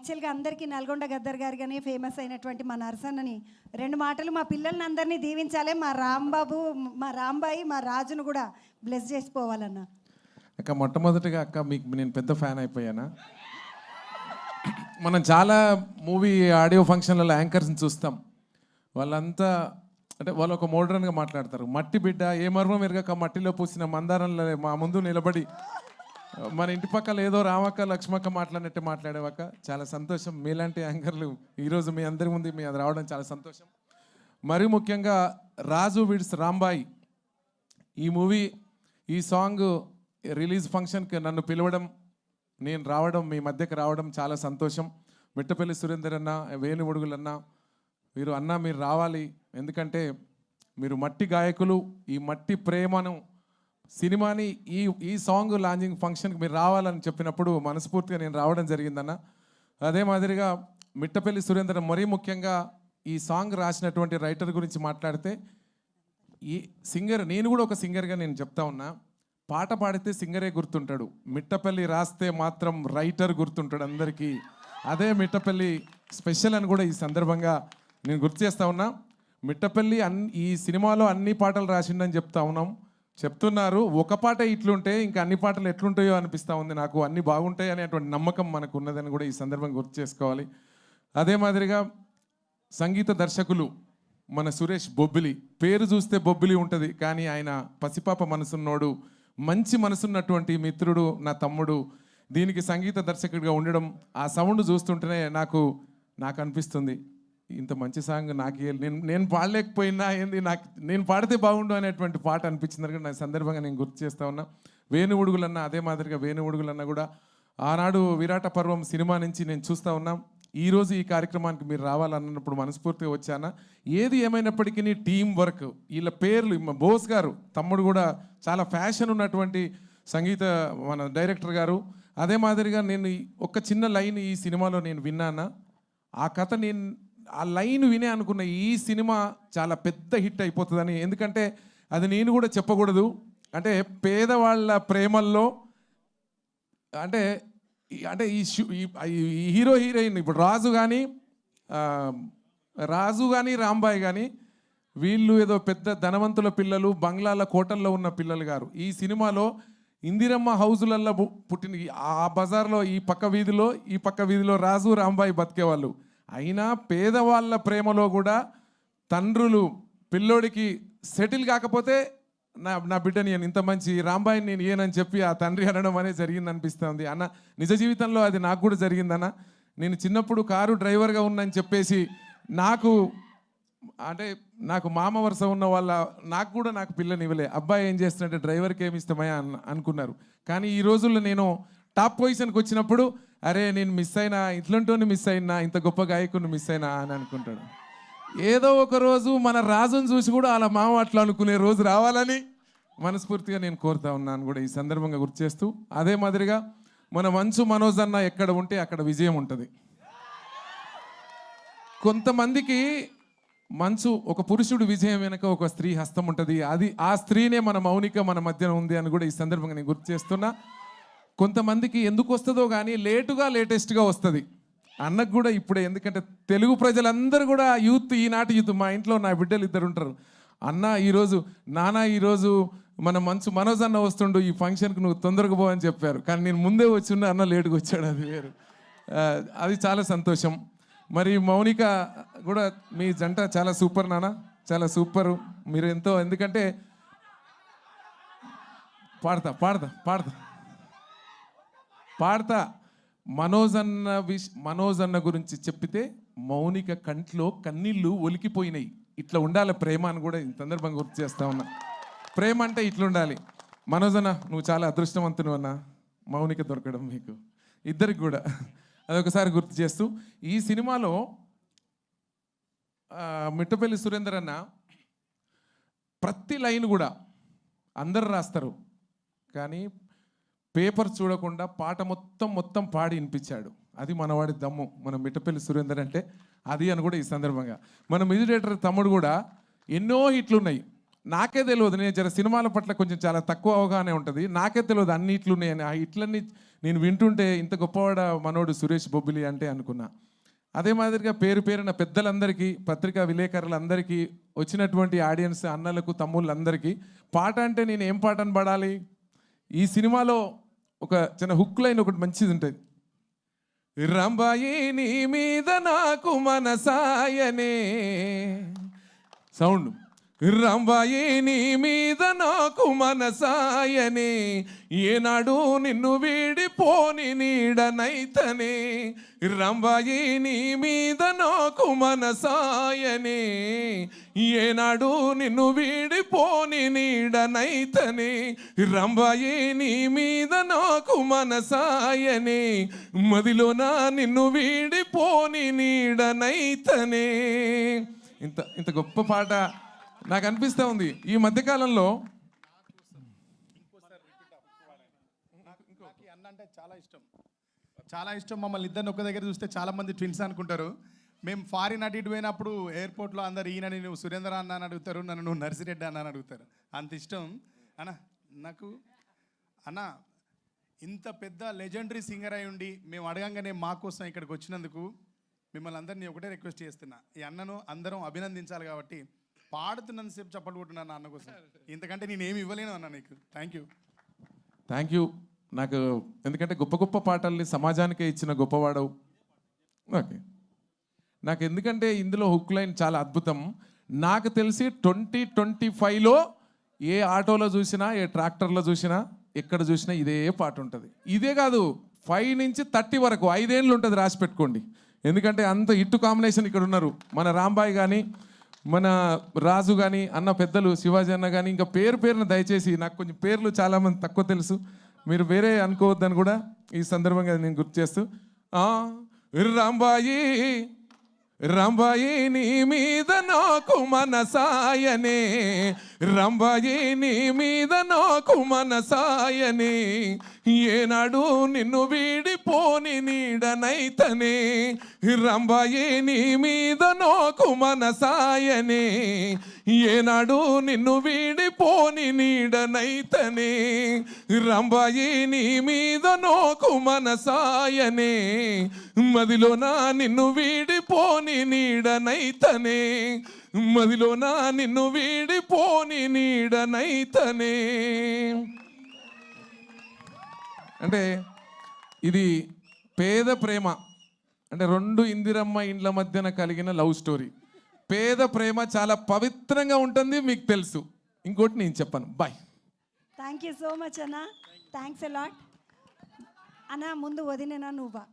యాక్చువల్గా అందరికీ నల్గొండ గద్దర్ గారిగానే ఫేమస్ అయినటువంటి మా నరసన్నని 2 మాటలు మా పిల్లల్ని అందరినీ దీవించాలి. మా రాంబాబు, మా రాంబాయి, మా రాజును కూడా బ్లెస్ చేసిపోవాలన్న. అక్క మొట్టమొదటిగా అక్క మీకు నేను పెద్ద ఫ్యాన్ అయిపోయానా. మనం చాలా మూవీ ఆడియో ఫంక్షన్లలో యాంకర్స్ని చూస్తాం. వాళ్ళంతా అంటే వాళ్ళు ఒక మోడ్రన్గా మాట్లాడతారు. మట్టి బిడ్డ ఏ మర్మం ఎరగక మట్టిలో పూసిన మందారంలో మా ముందు నిలబడి మన ఇంటి పక్కల ఏదో రామక్క లక్ష్మక్క మాట్లాడినట్టే మాట్లాడేవాక చాలా సంతోషం. మీలాంటి యాంకర్లు ఈరోజు మీ అందరి ముందు మీ అది రావడం చాలా సంతోషం. మరీ ముఖ్యంగా రాజు విడ్స్ రాంబాయి ఈ మూవీ ఈ సాంగ్ రిలీజ్ ఫంక్షన్కి నన్ను పిలవడం, నేను రావడం, మీ మధ్యకి రావడం చాలా సంతోషం. మిట్టపల్లి సురేందర్ అన్న, వేణు ఒడుగులన్న, మీరు రావాలి. ఎందుకంటే మీరు మట్టి గాయకులు. ఈ మట్టి ప్రేమను సినిమాని ఈ సాంగ్ లాంచింగ్ ఫంక్షన్కి మీరు రావాలని చెప్పినప్పుడు మనస్ఫూర్తిగా నేను రావడం జరిగిందన్న. అదే మాదిరిగా మిట్టపల్లి సురేందర్ మరీ ముఖ్యంగా ఈ సాంగ్ రాసినటువంటి రైటర్ గురించి మాట్లాడితే, ఈ సింగర్, నేను కూడా ఒక సింగర్గా నేను చెప్తా ఉన్నా, పాట పాడితే సింగరే గుర్తుంటాడు, మిట్టపల్లి రాస్తే మాత్రం రైటర్ గుర్తుంటాడు అందరికీ. అదే మిట్టపల్లి స్పెషల్ అని కూడా ఈ సందర్భంగా నేను గుర్తు చేస్తా ఉన్నా. మిట్టపల్లి ఈ సినిమాలో అన్ని పాటలు రాసిండని చెప్తున్నారు. ఒక పాట ఇట్లుంటే ఇంకా అన్ని పాటలు ఎట్లుంటాయో అనిపిస్తూ ఉంది నాకు. అన్ని బాగుంటాయి అనేటువంటి నమ్మకం మనకు ఉన్నదని కూడా ఈ సందర్భంగా గుర్తు చేసుకోవాలి. అదే మాదిరిగా సంగీత దర్శకులు మన సురేష్ బొబ్బిలి, పేరు చూస్తే బొబ్బిలి ఉంటుంది, కానీ ఆయన పసిపాప మనసున్నోడు, మంచి మనసున్నటువంటి మిత్రుడు, నా తమ్ముడు. దీనికి సంగీత దర్శకుడిగా ఉండడం, ఆ సౌండ్ చూస్తుంటేనే నాకు అనిపిస్తుంది ఇంత మంచి సాంగ్ నాకు నేను పాడలేకపోయినా ఏంది, నేను పాడితే బాగుండు అనేటువంటి పాట అనిపించింది. నా సందర్భంగా నేను గుర్తు చేస్తా ఉన్నా. వేణు ఒడుగులన్న, అదే మాదిరిగా వేణు ఒడుగులన్న కూడా ఆనాడు విరాట పర్వం సినిమా నుంచి నేను చూస్తూ ఉన్నాం. ఈరోజు ఈ కార్యక్రమానికి మీరు రావాలన్నప్పుడు మనస్ఫూర్తిగా వచ్చానా. ఏది ఏమైనప్పటికీ టీం వర్క్, వీళ్ళ పేర్లు, బోస్ గారు తమ్ముడు కూడా చాలా ఫ్యాషన్ ఉన్నటువంటి సంగీత మన డైరెక్టర్ గారు. అదే మాదిరిగా నేను ఒక చిన్న లైన్ ఈ సినిమాలో నేను విన్నానా, ఆ కథ ఆ లైన్ వినే అనుకున్న ఈ సినిమా చాలా పెద్ద హిట్ అయిపోతుందని. ఎందుకంటే అది నేను కూడా చెప్పకూడదు. అంటే పేదవాళ్ళ ప్రేమల్లో అంటే ఈ హీరో హీరోయిన్ ఇప్పుడు రాజు కానీ రాంబాయి కానీ వీళ్ళు ఏదో పెద్ద ధనవంతుల పిల్లలు, బంగ్లాల కోటల్లో ఉన్న పిల్లలు గారు. ఈ సినిమాలో ఇందిరమ్మ హౌజులల్లో పుట్టిన ఆ బజార్లో ఈ పక్క వీధిలో రాజు రాంబాయి బతికేవాళ్ళు. అయినా పేదవాళ్ళ ప్రేమలో కూడా తండ్రులు పిల్లోడికి సెటిల్ కాకపోతే నా బిడ్డని నేను ఇంత మంచి రాంబాయిని నేను ఏనని చెప్పి ఆ తండ్రి అనడం అనేది జరిగింది అనిపిస్తుంది అన్న. నిజ జీవితంలో అది నాకు కూడా జరిగిందన్న. నేను చిన్నప్పుడు కారు డ్రైవర్గా ఉన్నని చెప్పేసి నాకు మామ వరుస ఉన్న నాకు పిల్లని ఇవ్వలే. అబ్బాయి ఏం చేస్తున్నట్టే డ్రైవర్కి ఏమి ఇష్టమయ్యా అనుకున్నారు. కానీ ఈ రోజుల్లో నేను టాప్ పొజిషన్కి వచ్చినప్పుడు అరే నేను మిస్ అయినా, ఇట్లంటోని మిస్ అయినా, ఇంత గొప్ప గాయకుని మిస్ అయినా అని అనుకుంటాడు. ఏదో ఒక రోజు మన రాజును చూసి కూడా అలా మామ అట్లా అనుకునే రోజు రావాలని మనస్ఫూర్తిగా నేను కోరుతా ఉన్నాను కూడా ఈ సందర్భంగా గుర్తు చేస్తూ. అదే మాదిరిగా మన మంచు మనోజ్ అన్న ఎక్కడ ఉంటే అక్కడ విజయం ఉంటుంది. కొంతమందికి మంచు ఒక పురుషుడు విజయం వెనక ఒక స్త్రీ హస్తం ఉంటుంది. ఆ స్త్రీనే మన మౌనిక మన మధ్యన ఉంది అని కూడా ఈ సందర్భంగా నేను గుర్తు చేస్తున్నా. కొంతమందికి ఎందుకు వస్తుందో కానీ లేటెస్ట్గా వస్తుంది. అన్నకు కూడా ఇప్పుడే, ఎందుకంటే తెలుగు ప్రజలందరూ కూడా ఈనాటి యూత్, మా ఇంట్లో నా బిడ్డలు 2 ఉంటారు. అన్న ఈరోజు మన మంచు మనోజ్ అన్న వస్తుండు, ఈ ఫంక్షన్కి నువ్వు తొందరగా పో అని చెప్పారు. కానీ నేను ముందే వచ్చి అన్న లేటుగా వచ్చాడు, అది వేరు. అది చాలా సంతోషం. మరి మౌనిక కూడా మీ జంట చాలా సూపర్ నాన్న, చాలా సూపరు. మీరు ఎంతో, ఎందుకంటే పాడతా మనోజ్ అన్న గురించి చెప్పితే మౌనిక కంట్లో కన్నీళ్ళు ఒలికిపోయినాయి. ఇట్లా ఉండాలి ప్రేమ అని కూడా ఈ సందర్భంగా గుర్తు చేస్తా ఉన్నా. ప్రేమ అంటే ఇట్లా ఉండాలి. మనోజ్ అన్న నువ్వు చాలా అదృష్టవంతుడు అన్న, మౌనిక దొరకడం మీకు ఇద్దరికి కూడా. అదొకసారి గుర్తు చేస్తూ ఈ సినిమాలో మిట్టపల్లి సురేందర్ అన్న ప్రతి లైన్ కూడా అందరు రాస్తారు, కానీ పేపర్ చూడకుండా పాట మొత్తం పాడి వినిపించాడు. అది మనవాడి దమ్ము, మన మిట్టపల్లి సురేందర్ అంటే అది అని కూడా ఈ సందర్భంగా. మన మ్యూజిక్ డైరెక్టర్ తమ్ముడు కూడా ఎన్నో హిట్లు ఉన్నాయి. నాకే తెలియదు, నేను జర సినిమాల పట్ల కొంచెం చాలా తక్కువ అవగాహన ఉంటుంది. నాకే తెలియదు అన్ని ఇట్లున్నాయని. ఆ ఇట్లన్నీ నేను వింటుంటే ఇంత గొప్పవాడ మనోడు సురేష్ బొబ్బిలి అంటే అనుకున్నా. అదే మాదిరిగా పేరు పేరున పెద్దలందరికీ, పత్రికా విలేకరులందరికీ, వచ్చినటువంటి ఆడియన్స్ అన్నలకు తమ్ముళ్ళందరికీ పాట అంటే నేను ఏం పాటను పడాలి? ఈ సినిమాలో ఒక చిన్న హుక్ లైన్ ఒకటి మంచిది ఉంటుంది. రంబాయి నీ మీద నాకు మనసాయనే, సౌండ్. రంబాయి నీ మీద నాకు మనసాయనే, ఏనాడు నిన్ను వీడిపోని నీడనైతనే. రంబాయి నీ మీద నాకు మనసాయనే, ఏనాడు నిన్ను వీడిపోని నీడనైతనే. రంబాయి నీ మీద నాకు మనసాయనే, మదిలోన నిన్ను వీడిపోని నీడనైతనే. ఇంత ఇంత గొప్ప పాట నాకు అనిపిస్తూ ఉంది ఈ మధ్యకాలంలో. నాకు ఈ అన్న అంటే చాలా ఇష్టం, చాలా ఇష్టం. మమ్మల్ని ఇద్దరిని ఒక దగ్గర చూస్తే చాలా మంది ట్విన్స్ అనుకుంటారు. మేము ఫారిన్ అటు ఇటు పోయినప్పుడు ఎయిర్పోర్ట్లో అందరు ఈయనని నువ్వు సురేంద్ర అన్న అని అడుగుతారు, నన్ను నువ్వు నర్సిరెడ్డి అన్న అని అడుగుతారు. అంత ఇష్టం అన్న నాకు. అన్న ఇంత పెద్ద లెజెండరీ సింగర్ అయి ఉండి మేము అడగంగానే మా కోసం ఇక్కడికి వచ్చినందుకు మిమ్మల్ని అందరినీ ఒకటే రిక్వెస్ట్ చేస్తున్నా. ఈ అన్నను అందరం అభినందించాలి కాబట్టి పాడుతున్నంతసేపు చప్పట్లు కొట్టున్నాను అన్న కోసం. ఇంతకంటే నేను ఏమి ఇవ్వలేను అన్న నీకు. Thank you. నాకు ఎందుకంటే గొప్ప గొప్ప పాటల్ని సమాజానికే ఇచ్చిన గొప్పవాడవు. ఓకే, నాకు ఎందుకంటే ఇందులో హుక్ లైన్ చాలా అద్భుతం. నాకు తెలిసి 2025లో ఏ ఆటోలో చూసినా, ఏ ట్రాక్టర్లో చూసినా, ఎక్కడ చూసినా ఇదే పాట ఉంటుంది. ఇదే కాదు, 5 నుంచి 30 వరకు 5 ఏళ్ళు ఉంటుంది, రాసి పెట్టుకోండి. ఎందుకంటే అంత ఇట్టు కాంబినేషన్ ఇక్కడ ఉన్నారు. మన రాంబాయ్ కానీ, మన రాజు కానీ, అన్న పెద్దలు శివాజీ అన్న కానీ, ఇంకా పేరున దయచేసి, నాకు కొంచెం పేర్లు చాలామంది తక్కువ తెలుసు, మీరు వేరే అనుకోవద్దని కూడా ఈ సందర్భంగా నేను గుర్తు చేస్తూ, రాంబాయి రంబాయి నీ మీద నాకు మనసాయనే, రంబాయి నీ మీద నాకు మనసాయనే, ఏనాడు నిన్ను వీడిపోని నీడనైతనే. రంబాయి నీ మీద నాకు మనసాయనే, ఏనాడు నిన్ను వీడిపోని నీడనైతనే. రంబాయి నీ మీద నాకు మనసాయనే, మదిలోన నిన్ను వీడిపోని నీడనైతనే, మదిలోన నిన్ను వీడిపోని నీడనైతనే. అంటే ఇది పేద ప్రేమ, అంటే 2 ఇందిరమ్మ ఇండ్ల మధ్యన కలిగిన లవ్ స్టోరీ. పేద ప్రేమ చాలా పవిత్రంగా ఉంటుంది, మీకు తెలుసు. ఇంకోటి నేను చెప్పను. Bye. Thank you so much అన్న. థ్యాంక్స్ ఎ లాట్ అన్న. ముందు వదినేనా నువ్వా?